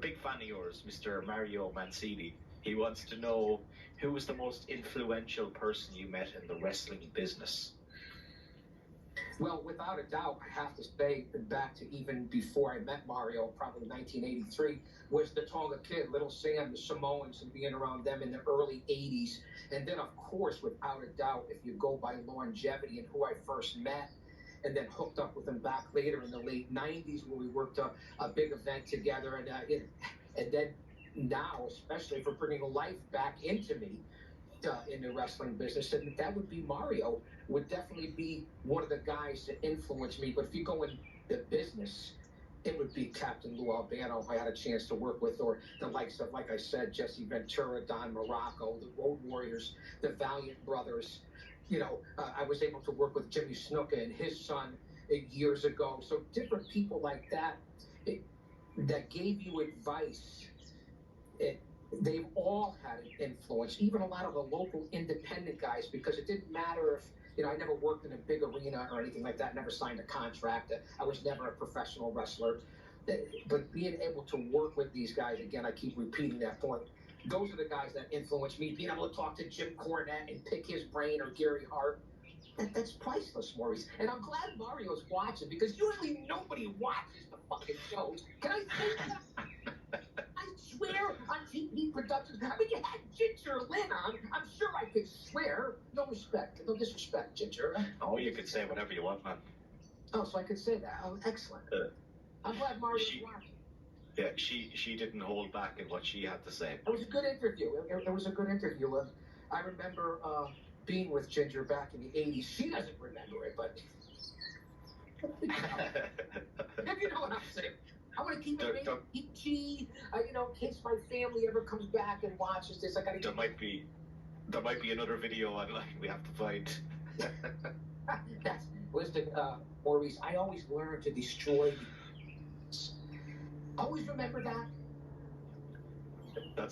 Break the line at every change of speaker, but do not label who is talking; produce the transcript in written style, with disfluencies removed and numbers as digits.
big fan of yours, Mr. Mario Mancini. He wants to know who was the most influential person you met in the wrestling business.
Well, without a doubt, I have to say, back to even before I met Mario, probably 1983, was the Tonga Kid, Little Sam, the Samoans, and being around them in the early 80s. And then, of course, without a doubt, if you go by longevity and who I first met, and then hooked up with him back later in the late 90s when we worked a big event together. And then now, especially for bringing life back into me, in the wrestling business, and that would be Mario. Would definitely be one of the guys that influenced me. But if you go in the business, it would be Captain Lou Albano I had a chance to work with, or the likes of, like I said, Jesse Ventura, Don Morocco, the Road Warriors, the Valiant Brothers. I was able to work with Jimmy Snuka and his son years ago. So different people like that that gave you advice. They've all had an influence, even a lot of the local independent guys, because it didn't matter if, I never worked in a big arena or anything like that, never signed a contract. I was never a professional wrestler. But being able to work with these guys, again, I keep repeating that point, those are the guys that influenced me. Being able to talk to Jim Cornette and pick his brain, or Gary Hart, that's priceless, Maurice. And I'm glad Mario's watching, because usually nobody watches the fucking shows. Can I say that? I swear on TV Productions. I mean, you had Ginger Lynn on. I'm sure I could swear. No respect. No disrespect, Ginger.
Oh, you could say whatever you want, man.
Oh, so I could say that. Oh, excellent. I'm glad Mario's watching.
Yeah, she didn't hold back in what she had to say.
It was a good interview. It was a good interview. I remember being with Ginger back in the 80s. She doesn't remember it, but if you know what I'm saying. I want to keep it PG, in case my family ever comes back and watches this. I got to.
There might be another video online we have to find.
Listen, Maurice, I always learn to destroy. Always remember that.
That's